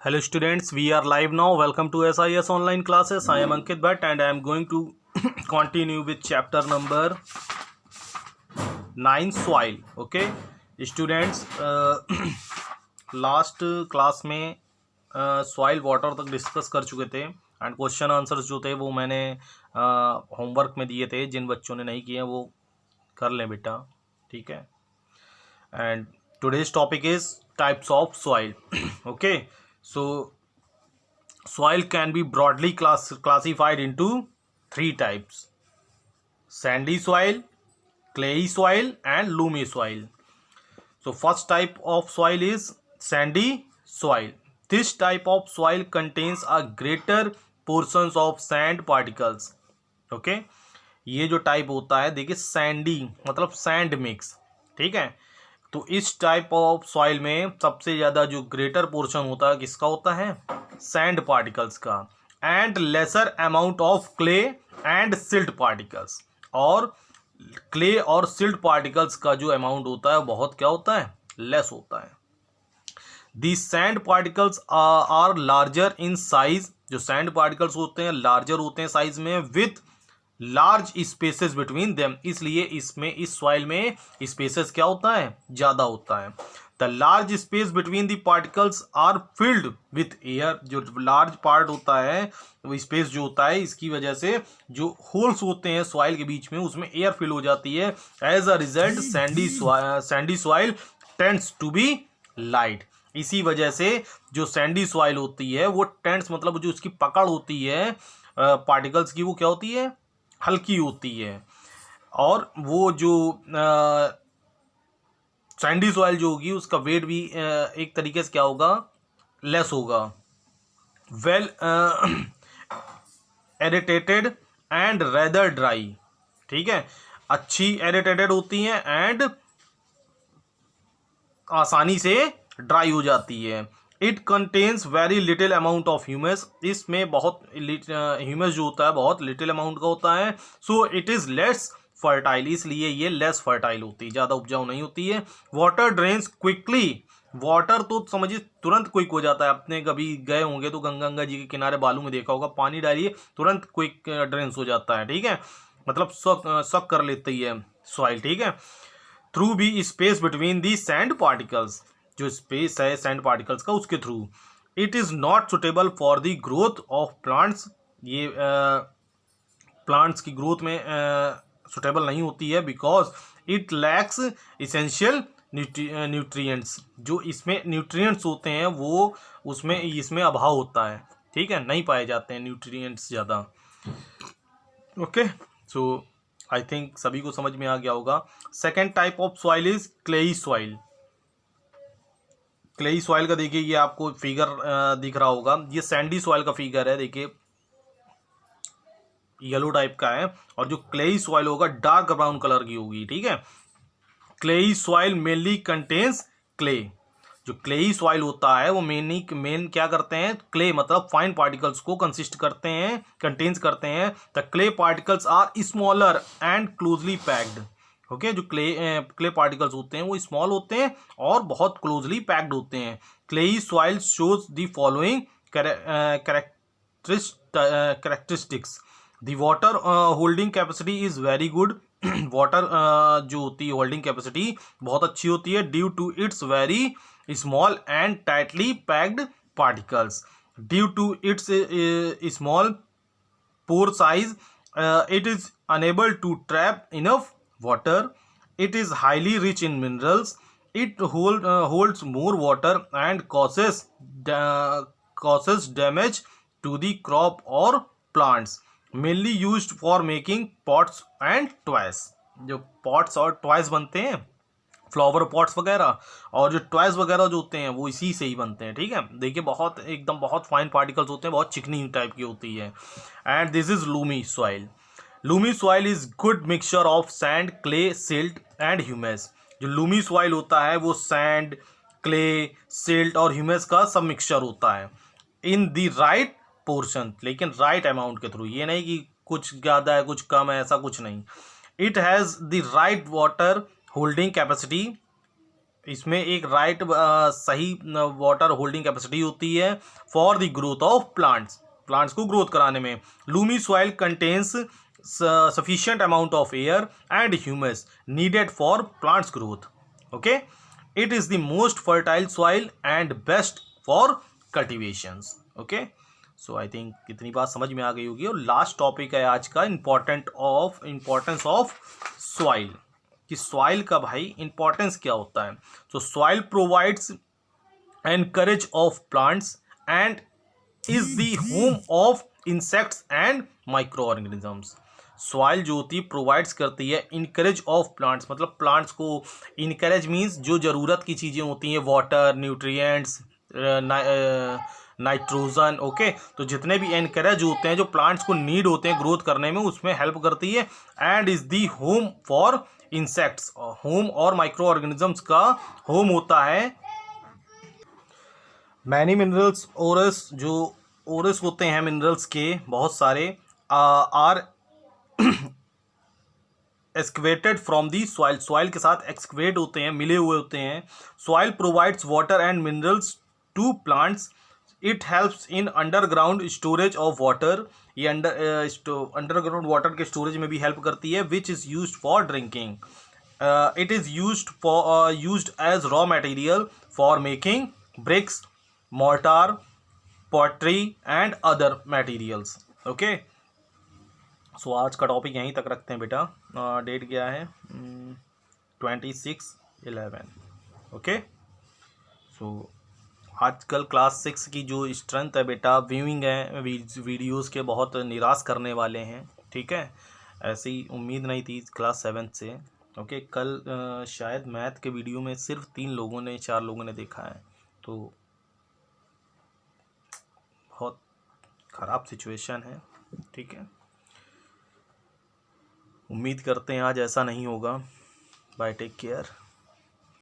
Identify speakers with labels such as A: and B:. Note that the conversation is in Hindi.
A: Hello students, we are live now. Welcome to SIS online classes. I am Ankit Bhatt and I am going to continue with chapter number 9 soil. Okay students, last class में सॉइल वाटर तक डिस्कस कर चुके थे एंड क्वेश्चन आंसर्स जो थे वो मैंने होमवर्क में दिए थे. जिन बच्चों ने नहीं किए वो कर लें बेटा, ठीक है. And today's topic is types of soil. Okay, so soil can be broadly classified into three types: sandy soil, clayey soil and loamy soil. So first type of soil is sandy soil. This type of soil contains a greater portions of sand particles. Okay, ये जो टाइप होता है, देखिए सैंडी मतलब सैंड मिक्स, ठीक है. तो इस टाइप ऑफ सॉइल में सबसे ज़्यादा जो ग्रेटर पोर्शन होता है किसका होता है? सैंड पार्टिकल्स का. And lesser amount of clay and silt particles. और क्ले और सिल्ट पार्टिकल्स का जो अमाउंट होता है बहुत क्या होता है? लेस होता है. The sand particles are larger in size. जो सैंड पार्टिकल्स होते हैं लार्जर होते हैं साइज में, with large spaces between them. इसलिए इसमें इस सॉइल में स्पेसेस क्या होता है? ज़्यादा होता है. The large space between the particles are filled with air. जो लार्ज पार्ट होता है वो स्पेस जो होता है, इसकी वजह से जो होल्स होते हैं सॉइल के बीच में उसमें एयर फिल हो जाती है. As a result sandy soil tends to be light. इसी वजह से जो सैंडी सॉइल होती है वो टेंड्स मतलब जो उसकी पकड़ होती है पार्टिकल्स की, वो क्या होती है? हल्की होती है. और वो जो सैंडी सॉइल जो होगी उसका वेट भी एक तरीके से क्या होगा? लेस होगा. Well aerated and rather dry. ठीक है, अच्छी एरेटेटेड होती हैं एंड आसानी से ड्राई हो जाती है. It contains very little amount of humus. इसमें बहुत ह्यूमस जो होता है बहुत लिटिल अमाउंट का होता है. So it is less fertile. इसलिए ये लेस फर्टाइल होती है, ज़्यादा उपजाऊ नहीं होती है. Water drains quickly. वाटर तो समझिए तुरंत क्विक हो जाता है. आपने कभी गए होंगे तो गंगा जी के किनारे बालू में देखा होगा, पानी डालिए तुरंत क्विक ड्रेन्स हो जाता है. ठीक है, मतलब सक कर लेती है सॉइल. ठीक है, through be space between the sand particles. जो स्पेस है सैंड पार्टिकल्स का उसके थ्रू. It is not suitable for the growth of plants. ये प्लांट्स की ग्रोथ में सुटेबल नहीं होती है because it lacks essential nutrients. जो इसमें न्यूट्रिएंट्स होते हैं वो इसमें अभाव होता है. ठीक है, नहीं पाए जाते हैं न्यूट्रिएंट्स ज़्यादा. ओके, सो आई थिंक सभी को समझ में आ गया होगा. Second type of soil is clayey soil. Clayey soil का देखिए ये आपको फिगर दिख रहा होगा. ये सैंडी सॉइल का फिगर है, देखिए येलो टाइप का है. और जो क्लेई सॉइल होगा डार्क ब्राउन कलर की होगी. ठीक है, clayey soil mainly contains clay. जो क्लेई सॉइल होता है वो मेन क्या करते हैं? क्ले मतलब फाइन पार्टिकल्स को कंटेन्स करते हैं. The clay particles are smaller and closely packed. Okay, जो क्ले पार्टिकल्स होते हैं वो स्मॉल होते हैं और बहुत क्लोजली पैक्ड होते हैं. Clayey soil shows the following characteristics. The water holding capacity is very good. Water जो होती है होल्डिंग कैपेसिटी बहुत अच्छी होती है due to its very small and tightly packed particles. Due to its small pore size it is unable to trap enough water. It is highly rich in minerals. It holds more water and causes damage to the crop or plants. Mainly used for making pots and toys. जो pots और toys बनते हैं, फ्लावर पॉट्स वगैरह, और जो टॉयज वगैरह जो होते हैं वो इसी से ही बनते हैं. ठीक है, देखिए बहुत फाइन पार्टिकल्स होते हैं, बहुत चिकनी टाइप की होती है. And this is Lumi soil. Lumi soil is good mixture of sand, clay, silt and humus. जो लूमी सॉइल होता है वो सैंड, क्ले, सिल्ट और ह्यूमस का सब मिक्सचर होता है इन द राइट पोर्शन. लेकिन राइट अमाउंट के थ्रू. ये नहीं कि कुछ ज़्यादा है कुछ कम है, ऐसा कुछ नहीं. It has the right water holding capacity इसमें एक राइट सही वाटर होल्डिंग कैपेसिटी होती है for the growth of plants को ग्रोथ कराने में। Lumi soil contains sufficient amount of air and humus needed for plants growth. Okay, it is the most fertile soil and best for cultivations. Okay, so I think कितनी बात समझ में आ गई होगी। और लास्ट टॉपिक है आज का इम्पोर्टेंस ऑफ सॉइल, कि सॉइल का भाई इंपॉर्टेंस क्या होता है। तो soil provides encourage of plants and is the home of insects and microorganisms. Soil जो होती है प्रोवाइड्स करती है इनकरेज ऑफ प्लांट्स, मतलब प्लांट्स को इनकरेज मीन्स जो ज़रूरत की चीज़ें होती हैं, वाटर, न्यूट्रिएंट्स, नाइट्रोजन। ओके, तो जितने भी एनकरेज होते हैं जो प्लांट्स को नीड होते हैं ग्रोथ करने में, उसमें हेल्प करती है। And is the home for insects, home और माइक्रो ऑर्गेनिजम्स का होम होता है। मैनी मिनरल्स ओरस, जो ओरस होते हैं मिनरल्स के बहुत सारे, are excavated from the soil, soil के साथ एक्सक्वेट होते हैं, मिले हुए होते हैं। Soil provides water and minerals to plants, it helps in underground storage of water, ये अंडरग्राउंड वाटर के स्टोरेज में भी हेल्प करती है। Which is used for drinking, it is used as raw material for making bricks, mortar, pottery and other materials. Okay, so आज का टॉपिक यहीं तक रखते हैं बेटा। डेट क्या है 26/11। ओके, सो आजकल क्लास 6 की जो स्ट्रेंथ है बेटा, व्यूइंग है, वीडियोस के बहुत निराश करने वाले हैं। ठीक है, ऐसी उम्मीद नहीं थी क्लास 7 से। ओके, कल शायद मैथ के वीडियो में सिर्फ 4 लोगों ने देखा है, तो बहुत ख़राब सिचुएशन है। ठीक है, उम्मीद करते हैं आज ऐसा नहीं होगा। Bye, take care.